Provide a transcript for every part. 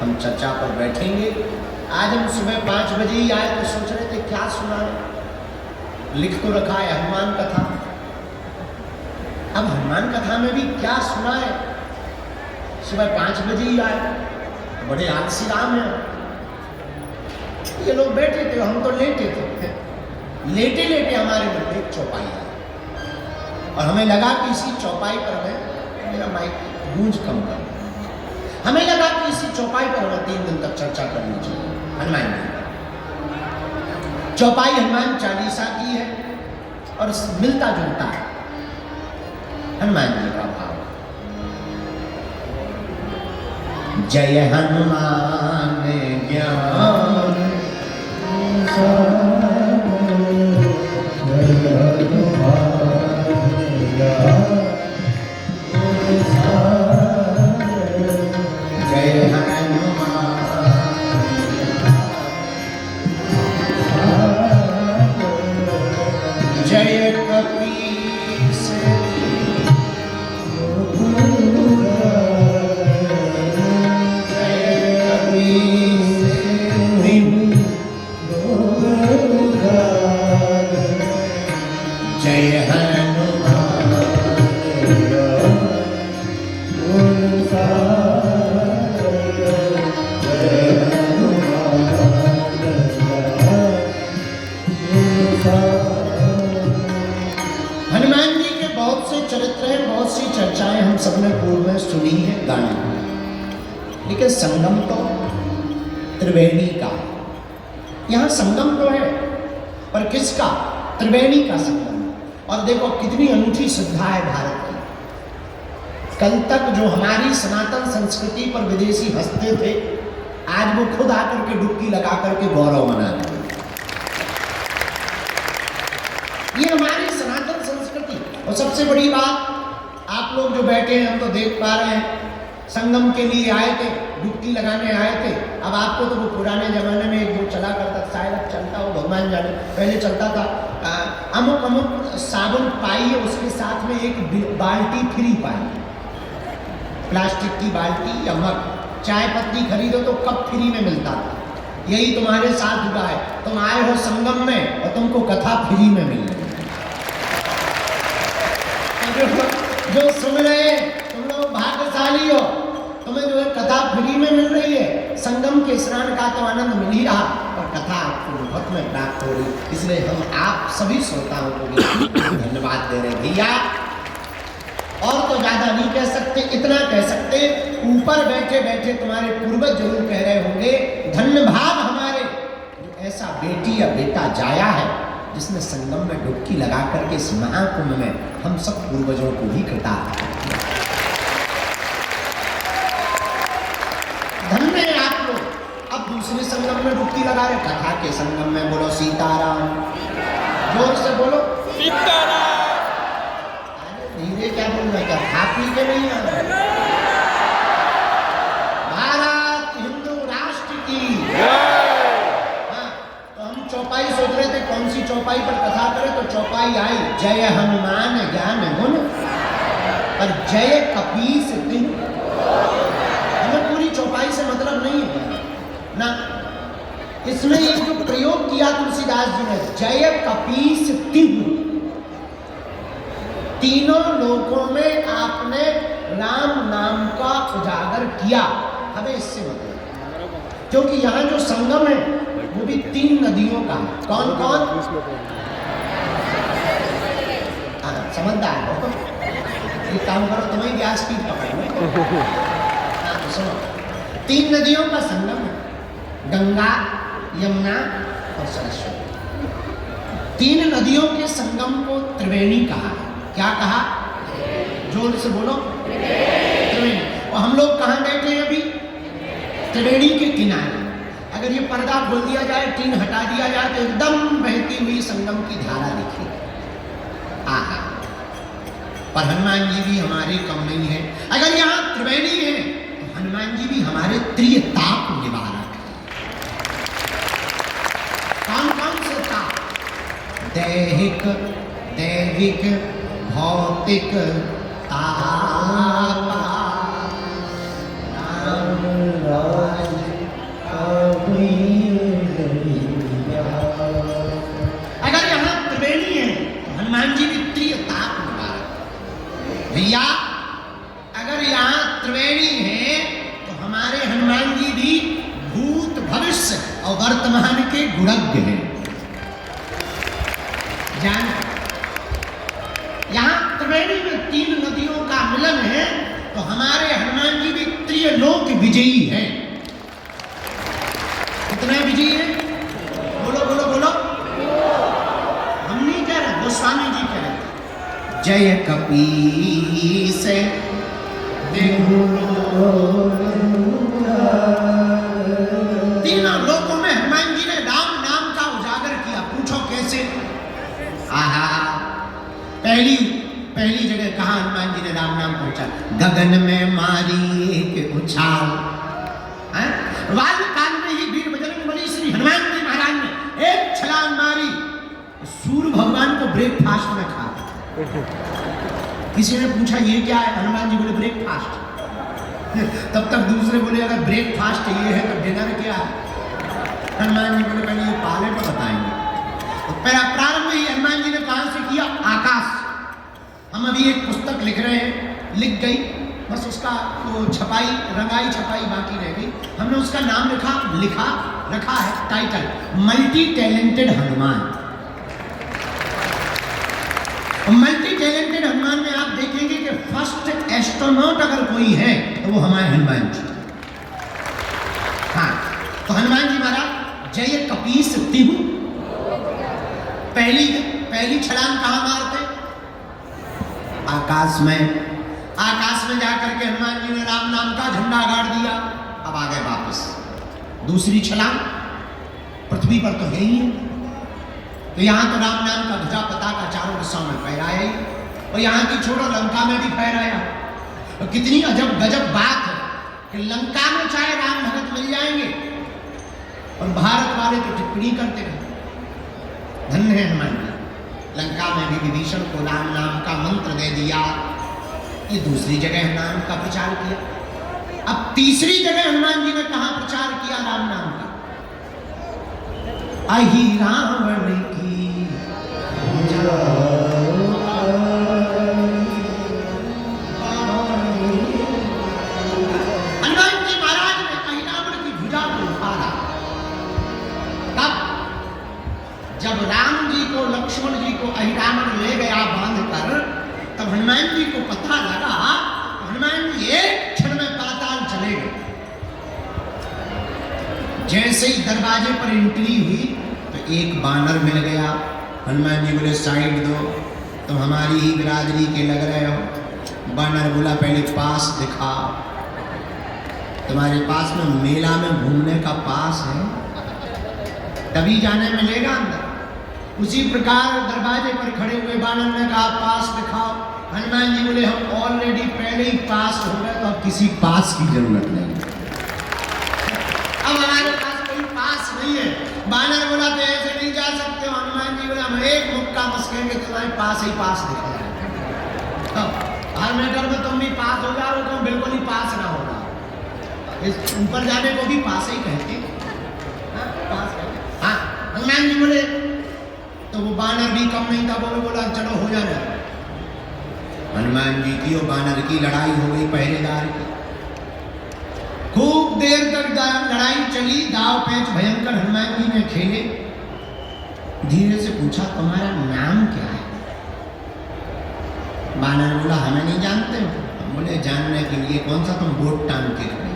हम चर्चा पर बैठेंगे। आज हम सुबह 5 बजे ही आए तो सोच रहे थे क्या सुनाएं, लिख तो रखा है हनुमान कथा। अब हनुमान कथा में भी क्या सुनाए, सुबह 5 बजे ही आए, बड़े आलसी राम हैं। ये लोग बैठे थे, हम तो लेटे थे। लेटे लेटे हमारे मन में एक चौपाई आई और हमें लगा कि इसी चौपाई पर हमें, मेरा माइक गूंज कम कर, हमें लगा कि इसी चौपाई पर हमें 3 दिन तक चर्चा करनी चाहिए हनुमान जी। चौपाई हनुमान चालीसा की है और मिलता जुलता है हनुमान जी का भाव। जय हनुमान ज्ञान संगम तो त्रिवेणी का, यहां संगम तो है पर किसका? त्रिवेणी का संगम। और देखो कितनी अनूठी श्रद्धा है भारत की। कल तक जो हमारी सनातन संस्कृति पर विदेशी हंसते थे, आज वो खुद आकर के डुबकी लगा करके गौरव मना रहे हैं। ये हमारी सनातन संस्कृति। और सबसे बड़ी बात, आप लोग जो बैठे हैं हम तो देख पा रहे हैं, संगम के लिए आए थे, डुबकी लगाने आए थे। अब आपको तो वो पुराने जमाने में एक वो चला करता, शायद अब चलता हो भगवान जाने, पहले चलता था अमुक अमुक साबुन पाई है, उसके साथ में एक बाल्टी फ्री पाई, प्लास्टिक की बाल्टी या मग। चाय पत्ती खरीदो तो कप फ्री में मिलता था। यही तुम्हारे साथ हुआ है, तुम आए हो संगम में और तुमको कथा फ्री में मिल रही। जो सुन रहे तुम लोग भाग्यशाली हो, तुम्हें जो है कथा फ्री में मिल रही है। संगम के स्नान का तो आनंद मिल ही रहा और कथा आपको मुफ्त में प्राप्त हो रही। इसलिए हम आप सभी श्रोताओं को भी धन्यवाद दे रहे भैया। और तो ज्यादा नहीं कह सकते, इतना कह सकते, ऊपर बैठे बैठे तुम्हारे पूर्वज जरूर कह रहे होंगे, धन्य भाग हमारे जो ऐसा बेटी या बेटा जाया है जिसने संगम में डुबकी लगा करके इस महाकुंभ में हम सब पूर्वजों को भी कृतार्थ। धन्य है आप लोग। अब दूसरे संगम में डुबकी लगा रहे, कथा के संगम में बोलो सीताराम, जोर से बोलो सीताराम। अरे धीरे क्या बोल रहे, क्या खा पी के नहीं आ रहे? भारत हिंदू राष्ट्र की। हाँ, तो हम चौपाई सोच रहे थे कौन सी चौपाई पर कथा करें, तो चौपाई आई जय हनुमान ज्ञान गुण और जय कपीस तिन्ह। चौपाई से मतलब नहीं है ना, इसमें एक जो प्रयोग किया तुलसीदास जी ने, जय कपीस तिन्ह, तीनों लोकों में आपने राम नाम का उजागर किया। हमें इससे मतलब, क्योंकि यहाँ जो संगम है वो भी 3 नदियों का है। कौन कौन? समझदार हो, एक काम करो, तुम्हें गैस स्पीड पकड़ना। सुनो, 3 नदियों का संगम है, गंगा, यमुना और सरस्वती। 3 नदियों के संगम को त्रिवेणी कहा। क्या कहा? जोर से बोलो त्रिवेणी। और हम लोग कहाँ बैठे हैं अभी? त्रिवेणी के किनारे। अगर ये पर्दा खोल दिया जाए, टीन हटा दिया जाए, तो एकदम बहती हुई संगम की धारा दिखेगी। आहा, पर हनुमान जी भी हमारे कम नहीं है। अगर यहाँ त्रिवेणी है, हनुमान जी भी हमारे त्रिताप निवारक है। कौन कौन से ताप? दैहिक, दैविक, भौतिक ताप। राम अगर यहाँ त्रिवेणी है तो हनुमान जी भी त्रिताप निवारक। भैया अगर यहाँ त्रिवेणी है तो हमारे हनुमान जी भी भूत भविष्य और वर्तमान के गुणज्ञ हैं। जान यहाँ त्रिवेणी में 3 नदियों का मिलन है तो हमारे हनुमान जी भी त्रिलोक विजयी हैं। कितने विजयी हैं? बोलो बोलो बोलो। हम नहीं कह रहे, गोस्वामी जी कह रहे। जय कपीस तीनों लोकों में हनुमान जी ने राम नाम का उजागर किया। पूछो कैसे? आहा, पहली जगह कहा हनुमान जी ने राम नाम पहुंचा? गगन में मारी एक उछाल। काल में ही वीर बजरंग बली श्री हनुमान जी महाराज ने एक छलांग मारी, सूर्य भगवान को ब्रेकफास्ट में खा। किसी ने पूछा ये क्या है? हनुमान जी बोले ब्रेकफास्ट। तब तक दूसरे बोले अगर ब्रेकफास्ट ये है तो डिनर क्या है? हनुमान जी बोले पहले ये पाले तो बताएंगे। तो प्रारंभ ही हनुमान जी ने कहां से किया? आकाश। हम अभी एक पुस्तक लिख रहे हैं, लिख गई, बस उसका तो छपाई, रंगाई छपाई बाकी रह गई। हमने उसका नाम रखा है title, multi talented Hanuman. Multi talented Hanuman में आप देखेंगे कि फर्स्ट एस्ट्रोनॉट अगर कोई है तो वो हमारे हनुमान जी। हाँ, तो हनुमान जी महाराज जय कपीस तिहु। पहली छलांग कहां मारते? आकाश में जाकर के हनुमान जी ने राम नाम का झंडा गाड़ दिया। अब आ गए वापस। दूसरी छलांग पृथ्वी पर तो है ही है, तो यहां तो राम नाम का ध्वजा पताका चारों दिशाओं में फहराया ही, और यहां की छोड़ो लंका में भी फहराया। तो कितनी अजब गजब बात है कि लंका में चाहे राम भगत मिल जाएंगे और भारत वाले तो टिप्पणी करते हैं। धन्य है हनुमान जी। लंका में भी विभीषण को राम नाम का मंत्र दे दिया। ये दूसरी जगह नाम का प्रचार किया। अब तीसरी जगह हनुमान जी ने कहां प्रचार किया राम नाम का? अहि रावण की हनुमान जी महाराज ने अहि रावण की भुजा को उखाड़ा। तब जब राम जी को, लक्ष्मण जी को अहि रावण ले गया बांध कर, तब हनुमान जी को पता लगा, हनुमान जी एक क्षण में पाताल चले गए। जैसे ही दरवाजे पर एंट्री हुई तो एक बानर मिल गया। हनुमान जी बोले साइड दो, तुम हमारी ही बिरादरी के लग रहे हो। बानर बोला पहले पास दिखा, तुम्हारे पास में मेला में घूमने का पास है, तभी जाने मिलेगा अंदर। उसी प्रकार दरवाजे पर खड़े हुए बानर ने कहा पास दिखाओ। हनुमान जी बोले हम ऑलरेडी पहले ही पास हो गए, तो अब किसी पास की जरूरत नहीं, अब हमारे पास कोई पास नहीं है। बानर बोला तो ऐसे नहीं जा सकते हो। हनुमान जी बोले हम एक मुक्का मस्केंगे, तुम्हारे पास ही पास दिखाया। हर मैटर में तुम भी पास हो जाओ, तुम बिल्कुल ही पास ना होगा। इस ऊपर जाने को भी पास ही कहते हैं। हाँ, हनुमान जी बोले तो वो बानर भी कम नहीं था, वो बोला चलो हो जाना। हनुमान जी की और बानर की लड़ाई हो गई पहरेदार की। खूब देर तक लड़ाई चली, दाव पेच भयंकर हनुमान जी ने खेले। धीरे से पूछा तुम्हारा नाम क्या है? बानर बोला हमें नहीं जानते हो। हम बोले जानने के लिए कौन सा तुम बोट टांग के खड़े,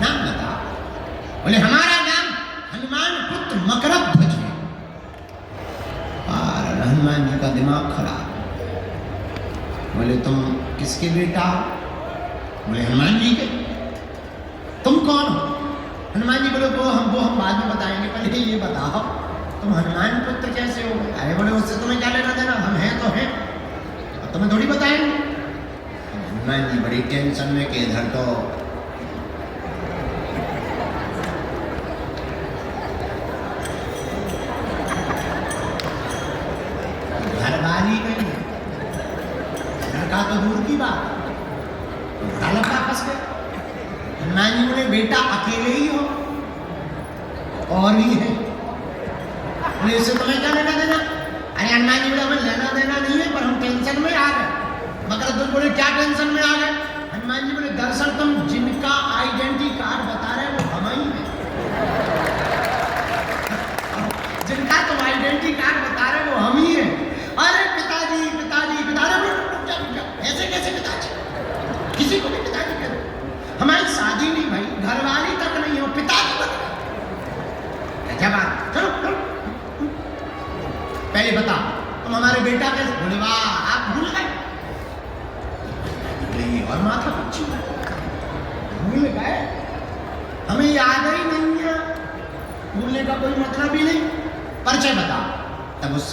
नाम बता। बोले हमारा नाम हनुमान पुत्र मकरध्वज है। और हनुमान जी का दिमाग खराब। बोले तुम किसके बेटा हो? बोले हनुमान जी के। तुम कौन हो? हनुमान जी बोले वो हम बाद में बताएंगे, पहले ये बताओ तुम हनुमान पुत्र कैसे हो? अरे बोले उससे तुम्हें क्या लेना देना, हम हैं तो हैं, अब तुम्हें थोड़ी बताएंगे। हनुमान जी बड़ी टेंशन में कि इधर तो घरवाली नहीं है, लड़का तो दूर की बात, लड़का फंस गया। हनुमान जी बोले बेटा अकेले ही हो? और ही है। बोले इससे तुम्हें क्या लेना देना? अरे हनुमान जी बोले हमें लेना देना नहीं है, पर हम टेंशन में आ गए। मकरध्वज बोले क्या टेंशन में आ गए? हनुमान जी बोले दरअसल तुम जिनका आइडेंटिटी कार्ड बता रहे हो वो हम ही हैं। जिनका तुम आइडेंटिटी कार्ड बता रहे हो वो हम ही हैं। अरे पिताजी पिताजी पिताजी, ऐसे कैसे पिताजी? किसी को भी पिताजी कह दो। हमारी शादी नहीं भाई, घरवाली तक नहीं हो, पिताजी बन गए। क्या बात? चलो चलो पहले बता तुम हमारे बेटा कैसे? बोले वाह आप भूल गए। और माथा पच्ची भूल गए, हमें याद ही नहीं है। भूलने का कोई मतलब ही नहीं। परिचय बता। तब उस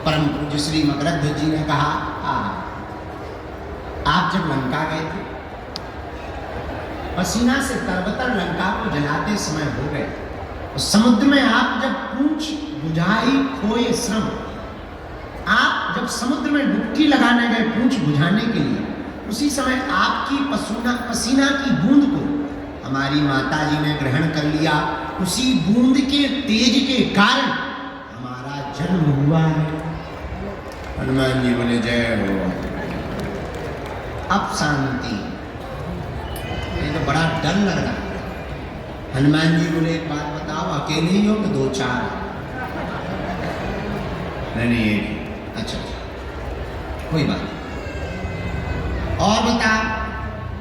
परम पूज्य श्री मकरध्वज जी ने कहा आप जब लंका गए थे, पसीना से तरबतर लंका को जलाते समय हो गए, तो समुद्र में आप जब पूंछ बुझाई खोए श्रम, आप जब समुद्र में डुबकी लगाने गए पूंछ बुझाने के लिए, उसी समय आपकी पसीना की बूंद को हमारी माता जी ने ग्रहण कर लिया। उसी बूंद के तेज के कारण हमारा जन्म हुआ है। हनुमान जी बोले जय हो। अब शांति। ये तो बड़ा डर लग रहा है। हनुमान जी बोले एक बात बताओ, अकेले ही हो कि दो चार? नहीं अच्छा कोई बात नहीं। और बता,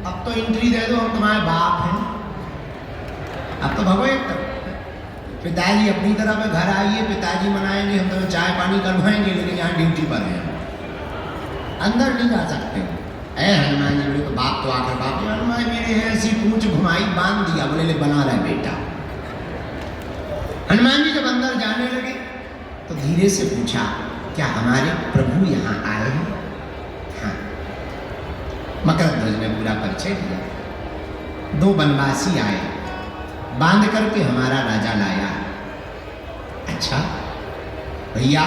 अब तो एंट्री दे दो, हम तुम्हारे बाप हैं। अब तो भगो एक तरफ। पिताजी अपनी तरफ है, घर आइए, पिताजी मनाएंगे, हम तुम्हें चाय पानी करवाएंगे, लेकिन यहाँ ड्यूटी पर हैं, अंदर नहीं जा सकते। ऐ हनुमान जी बोले तो बाप तो आकर बाप जी हनुमान मेरे ऐसी पूंछ घुमाई बांध दिया। बोले ले बना रहा बेटा। हनुमान जी जब अंदर जाने लगे तो धीरे से पूछा क्या हमारे प्रभु यहाँ आए हैं? हाँ। मकरध्वज ने पूरा परिचय दिया। दो बनवासी आए, बांध करके हमारा राजा लाया। अच्छा भैया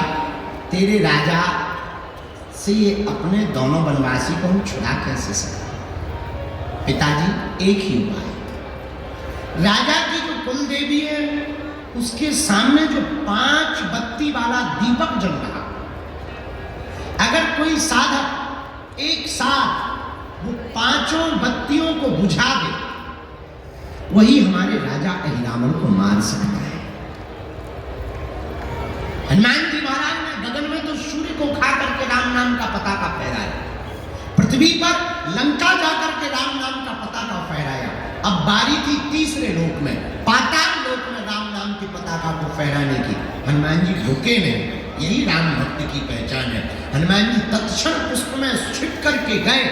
तेरे राजा से ये अपने दोनों बनवासी को हम छुड़ा कैसे सकते? पिताजी एक ही हुआ है। राजा की जो कुल देवी है उसके सामने जो 5 बत्ती वाला दीपक जल रहा, अगर कोई साधक एक साथ वो 5 बत्तियों को बुझा दे, वही हमारे राजा अहिरावण को मार सकता है। हनुमान जी महाराज ने गगन में तो सूर्य को खा करके राम नाम का पताका फहराया, पृथ्वी पर लंका जाकर के राम नाम का पताका फहराया। अब बारी थी तीसरे लोक में, पाताल लोक में राम नाम के पताका को फहराने की। हनुमान जी रुके नहीं, यही राम भक्ति की पहचान है। हनुमान जी तत्क्षण पुष्प में छिप करके गए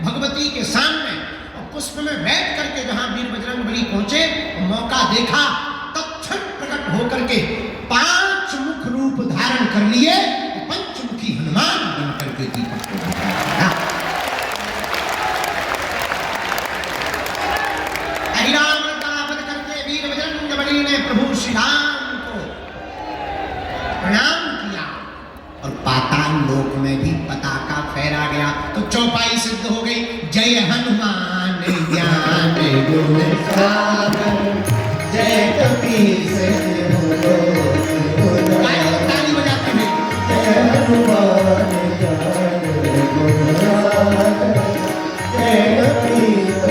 भगवती के सामने, और पुष्प में बैठ करके जहां वीर बजरंगबली पहुंचे, मौका देखा, तत्क्षण प्रकट होकर के 5 मुख रूप धारण कर लिए, पंचमुखी हनुमान बन करके दीपक को बुझाया। अहिरावण का वध करके वीर बजरंगबली ने प्रभु श्री राम को प्रणाम किया, और पाताल लोक में भी पताका फहरा गया। तो चौपाई सिद्ध हो गई। जय हनुमान ज्ञान गुण सागर, जय कपीस ताली बजाते हैं। जय हनुमान ज्ञान गुण सागर, जय कपीस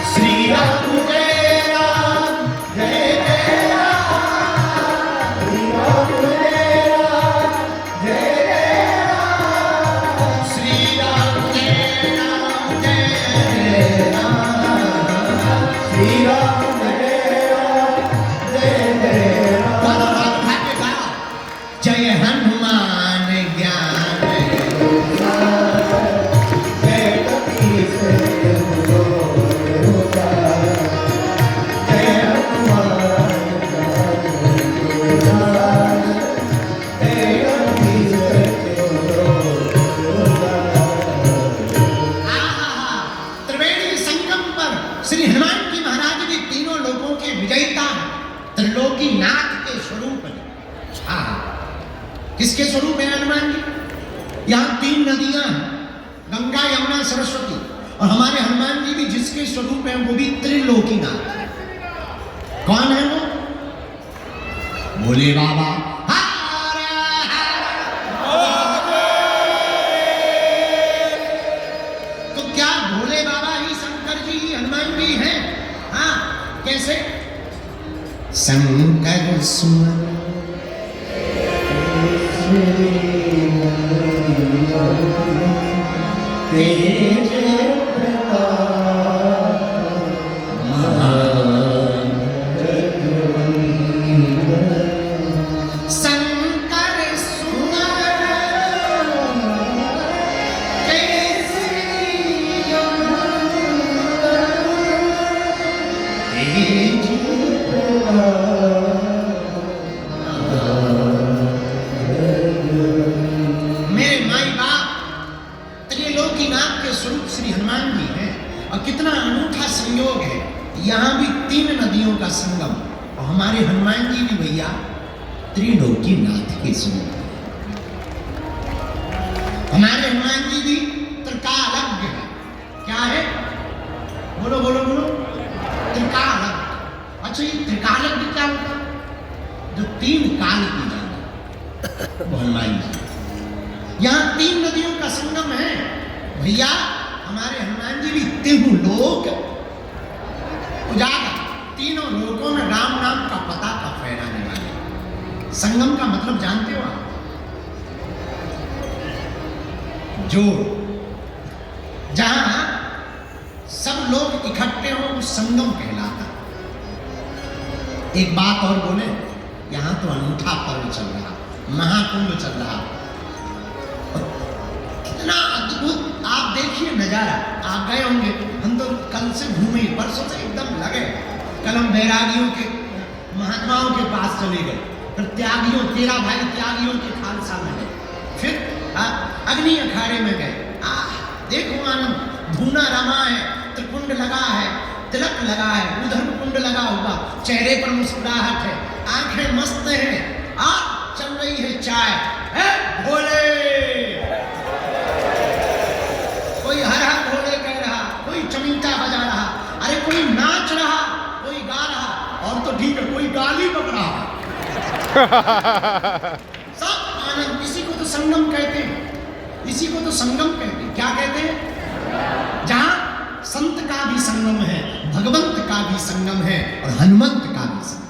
श्री राम जय राम जय जय राम, श्री राम जय राम जय जय राम, श्री राम जय राम जय राम, श्री राम जय राम जय जय राम। जय हनुमान ज्ञान गुण सागर, जय कपीस किसके स्वरूप है हनुमान जी? यहाँ 3 नदियां हैं, गंगा यमुना सरस्वती, और हमारे हनुमान जी भी जिसके स्वरूप हैं वो भी त्रिलोकीनाथ। कौन है वो? भोले बाबा। तो क्या भोले बाबा ही शंकर जी ही हनुमान जी हैं? हाँ, कैसे? शंकर सुमन तेज कितना अनूठा संयोग है। यहां भी 3 नदियों का संगम, और हमारे हनुमान जी भी भैया त्रिलोकीनाथ के स्वरूप है। हमारे हनुमान जी भी त्रिकालज्ञ है। क्या है? बोलो बोलो बोलो। त्रिकालज्ञ। अच्छा, ये त्रिकालज्ञ क्या होता है? जो 3 काल की जाने हनुमान जी। यहां 3 नदियों का संगम है भैया। हमारे हनुमान जी भी तीनों लोक उजागर, तीनों लोकों में राम नाम का पता का फैलाने वाले। संगम का मतलब जानते हो आप? जोड़। जहां सब लोग इकट्ठे हो उस संगम कहलाता। एक बात और बोले, यहां तो अनूठा पर्व चल रहा, महाकुंभ चल रहा। कितना अद्भुत आप देखिए नजारा। आप गए होंगे, हम तो कल से घूमे, परसों से एकदम लगे। कल हम बैरागियों के महात्माओं के पास चले गए, फिर त्यागियों 13 भाई त्यागियों के खालसा में गए, फिर अग्नि अखाड़े में गए। देखो आनंद, धूना रमा है, त्रिकुंड लगा है, तिलक लगा है, उधर कुंड लगा हुआ, चेहरे पर मुस्कुराहट है, आंखें मस्त हैं, चल रही है चाय। भोले, कोई हर हर भोले कह रहा, कोई चमीटा बजा रहा, अरे कोई नाच रहा, कोई गा रहा, और तो ठीक है कोई गाली बक रहा। सब आनंद। इसी को तो संगम कहते हैं, इसी को तो संगम कहते हैं। क्या कहते हैं? जहां संत का भी संगम है, भगवंत का भी संगम है, और हनुमंत का भी संगम।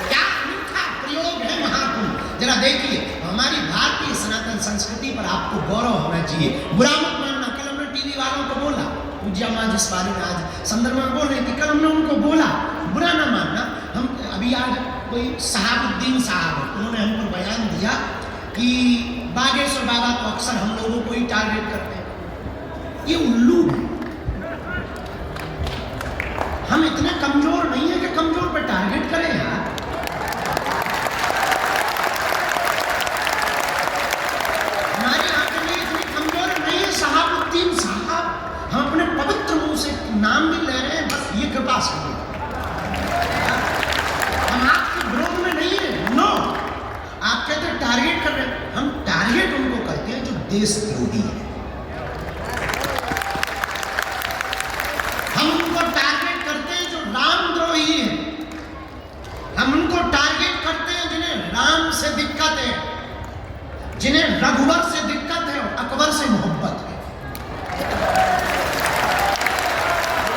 क्या अनूठा प्रयोग है महाकुंभ। जरा देखिए, हमारी भारतीय सनातन संस्कृति पर आपको गौरव होना चाहिए। बुरा मत मानना। कल हमने टीवी वालों को बोला, पूज्य मां जिस बारे में आज संदर्भ में बोल रही थी, कल हमने उनको बोला, बुरा ना मानना। हम अभी आज कोई साहबुद्दीन साहब, उन्होंने हम पर बयान दिया कि बागेश्वर बाबा तो अक्सर हम लोगों को ही टारगेट करते हैं। ये उल्लू है। हम इतने कमजोर नहीं है कि कमजोर पर टारगेट करें यार। हमारे आंखें में इतनी कमजोर नहीं है साहबुद्दीन साहब। हम अपने पवित्र मुंह से नाम भी ले रहे हैं, बस ये कृपा से। हम आपके विरोध में नहीं है, नो। आप कहते हैं टारगेट कर रहे हैं, हम टारगेट उनको करते हैं जो देशद्रोही है। हम उनको टारगेट करते हैं जो रामद्रोही है। हम उनको टारगेट करते हैं जिन्हें राम से दिक्कत है, जिन्हें रघुवर से दिक्कत है और अकबर से मोहब्बत है।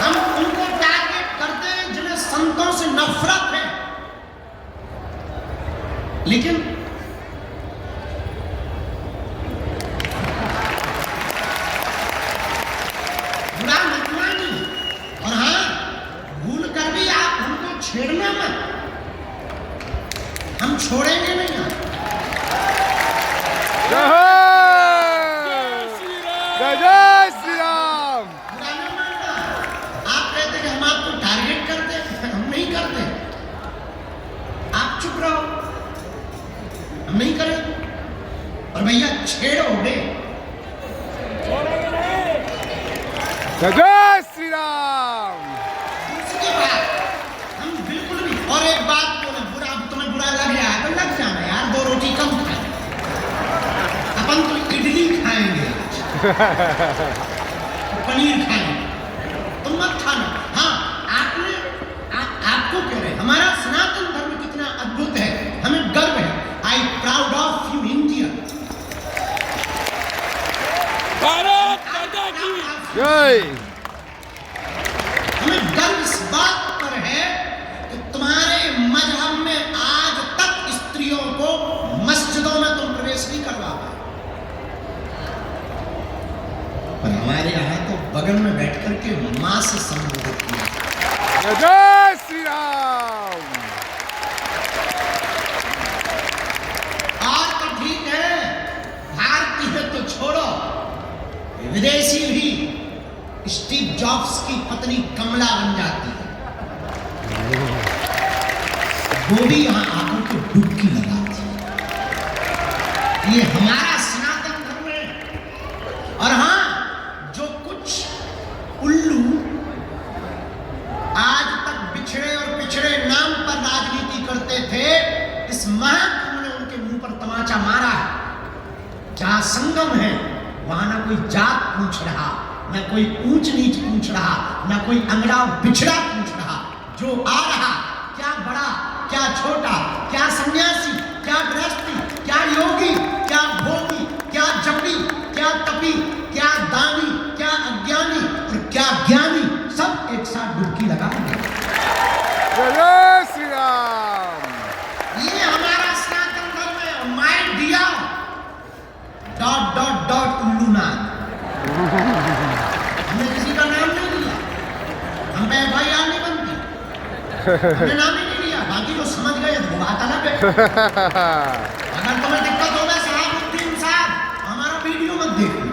हम उनको टारगेट करते हैं जिन्हें संतों से नफरत है। लेकिन बुरा मत मानिए, और हाँ, भूल कर भी आप हमको छेड़ना मत, हम छोड़ेंगे नहीं। जय श्री राम। बुरा ना मानना। आप कहते कि हम आपको टारगेट करते हैं, हम नहीं करते। आप चुप रहो, हम नहीं करें। और भैया छेड़ोगे, जय श्री राम। उसके बाद हम बिल्कुल भी। और एक बात बोले, बुरा तुम्हें बुरा लग रहा है तो लग जाना यार, 2 रोटी कम खाए, अपन तो इडली खाएंगे आज। पनीर खाएंगे, तुम मत खाना। हाँ, आपको कह रहे हैं हमारा सनातन धर्म कितना अद्भुत है, हमें गर्व है। I proud of you India. Bharat माता की जय। हमें गर्व इस बात पर है कि तुम्हारे मजहब में आज तक स्त्रियों को मस्जिदों में तुम प्रवेश नहीं करवा पाए, पर हमारे यहाँ तो बगल में बैठ करके मां से संबोधित किया। जय श्री राम। और तो ठीक है, भारतीय तो छोड़ो, विदेशी भी स्टीव जॉब्स की पत्नी कमला बन जाती है, वो भी यहां आकर के डुबकी लगाती है। ये हमारा सनातन धर्म है। और हां, जो कुछ उल्लू आज तक बिछड़े और पिछड़े नाम पर राजनीति करते थे, इस महाकुंभ ने उनके मुंह पर तमाचा मारा है। जहां संगम है वहां ना कोई जात पूछ रहा, ना कोई ऊंच नीच पूछ रहा, ना कोई अंगड़ा बिछड़ा पूछ रहा। जो आ रहा, क्या बड़ा क्या छोटा, क्या सन्यासी क्या गृहस्थी, क्या योगी क्या भोगी, क्या जपी क्या तपी, क्या दानी क्या अज्ञानी और क्या ज्ञानी, सब एक साथ डुबकी लगाएंगे। जय श्री राम। ये हमारा सनातन धर्म है। My dear dot dot dot उल्लूनाथ, हमने किसी का नाम नहीं लिया, हम पे FIR नहीं बनती, हमने नाम ही नहीं लिया। बाकी जो समझ गए वो बात अलग है। अगर तुम्हें दिक्कत होगा शहाबुद्दीन साहब, हमारा वीडियो मत देखना।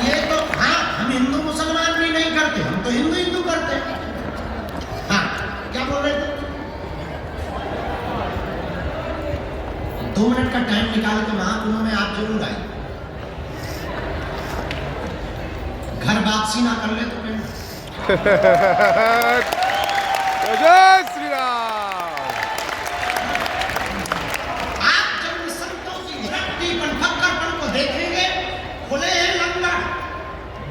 ये तो हाँ, हम हिंदू मुसलमान भी नहीं करते, हम तो हिंदू हिंदू करते। हाँ, क्या बोल रहे थे? 2 मिनट का टाइम निकाल के महाकुंभ में आप जरूर आए। घर वापसी ना कर ले तो फिर जय श्री राम। आप जब इन संतों की भक्ति बनफक्करपन को देखेंगे, खुले हैं लंगर,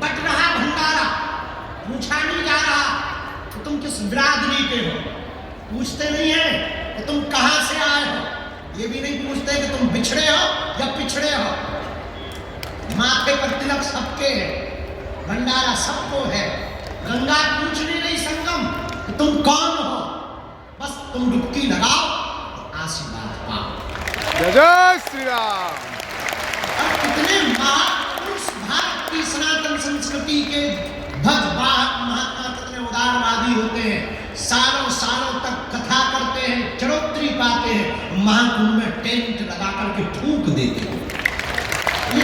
बट रहा भंडारा, पूछा नहीं जा रहा कि तुम किस बिरादरी के हो, पूछते नहीं है कि तुम कहां से आए हो, ये भी नहीं पूछते कि तुम बिछड़े हो या पिछड़े हो। माथे पर तिलक सबके है, भंडारा सबको है। गंगा पूछ नहीं संगम कि तुम कौन हो, बस तुम डुबकी लगाओ और आशीर्वाद पाओ। जय श्री राम। और कितने महापुरुष भारत की सनातन संस्कृति के भगवान महात्मा कितने उदारवादी होते हैं, सालों सालों तक कथा करते हैं, चरोत्री पाते हैं, महाकुंभ में टेंट लगा करके फूंक देते हैं। ये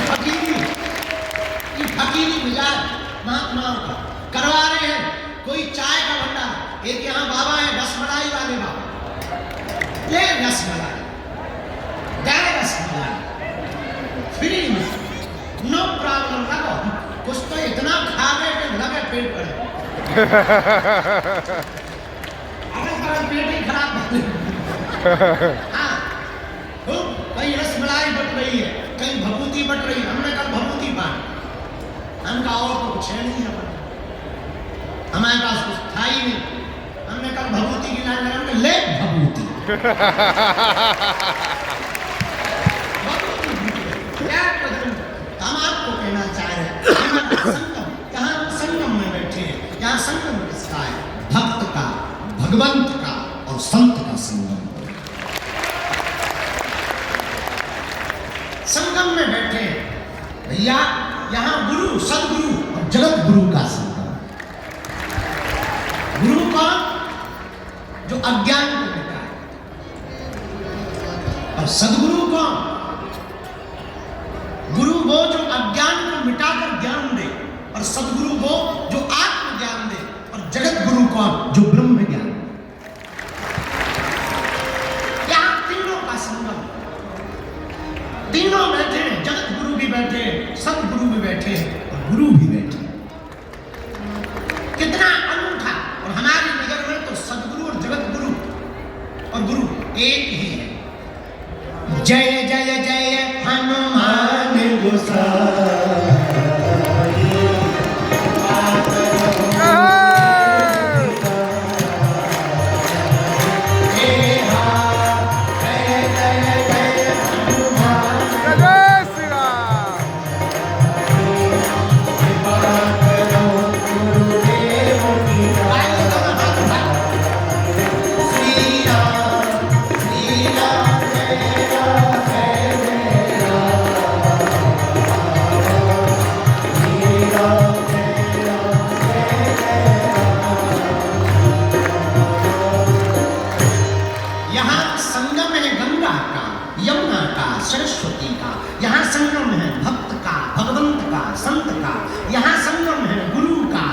फकीरी मिजाज महात्माओं का करवा रहे हैं। कोई चाय का भंडार, एक यहाँ बाबा है रसमलाई वाले बाबा, ले रसमलाई, दे रसमलाई फ्री में, नो प्रॉब्लम, लगो। कुछ तो इतना खा गए कि लगे पेट पर। अगर पेट ही खराब हो हाँ, कहीं रसमलाई बट रही है, कहीं भभूति बट रही है। हमने कल भभूति बांटी, हमका और तो कुछ है नहीं है, हमारे पास कुछ था ही नहीं। हमने कल भभूति की लाइन लगा, ले भभूति। हम आपको कहना चाह रहे हैं, संगम, यहाँ संगम में बैठे हैं। यहाँ संगम किसका है? भक्त का, भगवंत का और संत का संगम। संगम में बैठे हैं भैया, यहाँ गुरु सदगुरु और जगत गुरु का संगम। गुरु कौन? जो अज्ञान को मिटाए, और सदगुरु कौन? गुरु वो जो अज्ञान को मिटाकर ज्ञान दे, और सदगुरु वो जो आत्म ज्ञान दे, और जगत गुरु कौन? जो ब्रह्म ज्ञान। यहां तीनों का संगम, तीनों बैठे हैं, जगत गुरु भी बैठे हैं, सदगुरु भी बैठे हैं और गुरु भी बैठे हैं। कितना अनूठा। और हमारी नजर में तो सदगुरु और जगत गुरु और गुरु एक ही है। जय जय जय हनुमान। यहाँ संगम है गंगा का, यमुना का, सरस्वती का। यहाँ संगम है भक्त का, भगवंत का, संत का। यहाँ संगम है गुरु का,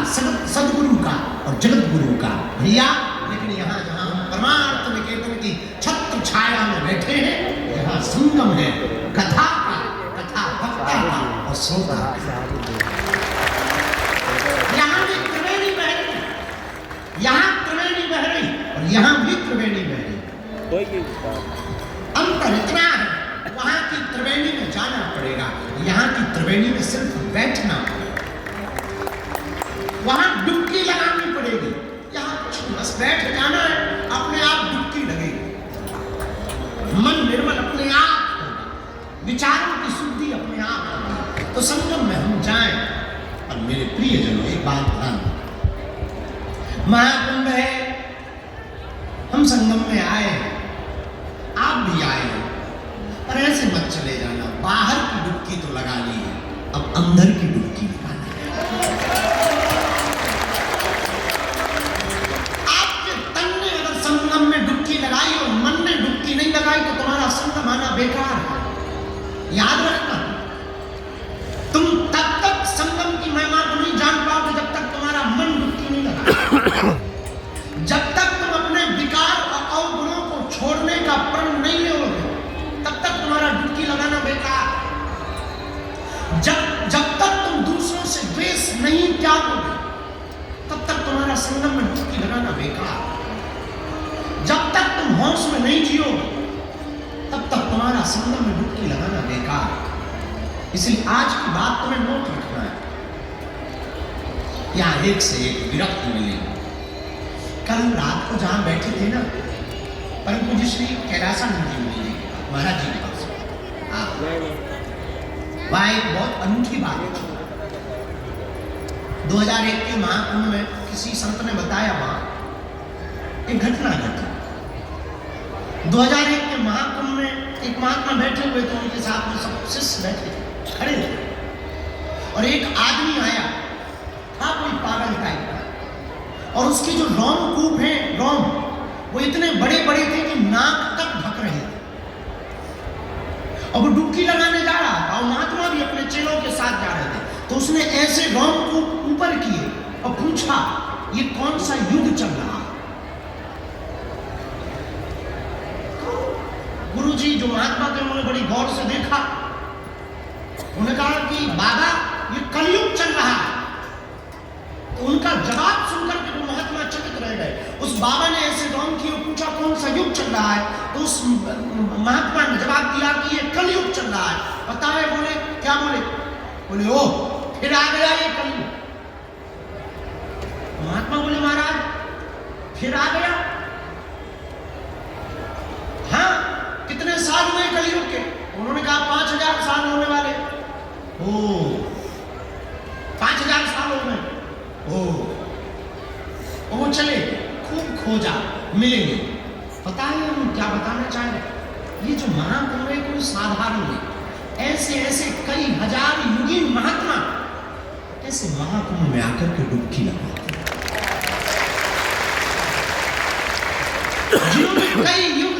सदगुरु का और जगत गुरु का। भैया लेकिन यहाँ जहाँ हम परमार्थ निकेतन की छत्र छाया में बैठे हैं, यहाँ संगम है कथा का, कथा भक्ता का और श्रोता का। यहाँ भी त्रिवेणी बह रही, यहाँ त्रिवेणी बह रही और यहाँ भी त्रिवेणी बह रही। अंतर इतना है, वहां की त्रिवेणी में जाना पड़ेगा, यहाँ की त्रिवेणी में सिर्फ बैठना पड़ेगा। वहां डुबकी लगानी पड़ेगी, यहाँ कुछ बस बैठ जाना है, अपने आप डुबकी लगेगी। मन निर्मल अपने आप होगा, विचारों की शुद्धि अपने आप होगी। तो संगम में हम जाएं। और मेरे प्रियजनों, एक बात ध्यान, महाकुंभ है, हम संगम में आए, आप भी आए हैं, पर ऐसे मत चले जाना। बाहर की डुबकी तो लगा ली है, अब अंदर की डुबकी लगानी है। आपके तन ने अगर संगम में डुबकी लगाई और मन ने डुबकी नहीं लगाई तो तुम्हारा संगम आना बेकार है। याद रखना, तुम तब तक संगम की महिमा को नहीं जान पाओगे जब तक तुम्हारा मन डुबकी नहीं लगा। जब तक तुम अपने विकार और अवगुणों को छोड़ने का प्रण नहीं लोगे, तब तक तुम्हारा डुबकी लगाना बेकार। जब तक तुम दूसरों से द्वेष नहीं त्यागोगे, तब तक तुम्हारा संगम में डुबकी लगाना बेकार। जब तक तुम होश में नहीं जियोगे, तब तक तुम्हारा संगम में डुबकी लगाना बेकार। इसलिए आज की बात तुम्हें नोट रखना है। यहाँ एक से एक विरक्ति मिलेगी। कल रात को जहां बैठे थे ना, परम पूज्य श्री कैलासानंद जी मिले महाराज जी के पास। वहां एक बहुत अनूठी बात थी। 2001 के महाकुंभ में किसी संत ने बताया, वहां एक घटना घटी। 2001 के महाकुंभ में एक महात्मा बैठे हुए थे, उनके साथ में सब शिष्य बैठे थे, खड़े थे, और एक आदमी आया था, कोई पागल टाइप का, और उसके जो रोमकूप हैं, रोम, वो इतने बड़े बड़े थे कि नाक तक ढक रहे थे। और वो डुबकी लगाने जा रहा था, और महात्मा भी अपने चेलों के साथ जा रहे थे। तो उसने ऐसे रोमकूप ऊपर किए और पूछा, ये कौन सा युग चल रहा है? गुरुजी जो महात्मा थे, उन्होंने बड़ी गौर से देखा। उन्होंने कहा कि बाबा, ये कलयुग चल रहा है। तो उनका जवाब सुनकर के वो महात्मा चकित रह गए। उस बाबा ने ऐसे गौर किया, पूछा कौन सा युग चल रहा है? तो उस महात्मा ने जवाब दिया कि ये कलयुग चल रहा है। बताए, बोले क्या? बोले ओ, फिर आ गया ये कलयुग। महात्मा बोले महाराज, फिर आ गया? हाँ, कितने साल हुए कलयुग के? उन्होंने कहा 5000 साल होने वाले। ओ, 5000 साल हो गए। वो चले, खूब खोजा, मिले नहीं। पता है हम क्या बताना चाह रहे? ये जो महाकुंभ है कोई साधारण नहीं। ऐसे ऐसे कई हजार युगी महात्मा ऐसे महाकुंभ में आकर के डुबकी लगाते हैं, जिन्होंने कई युग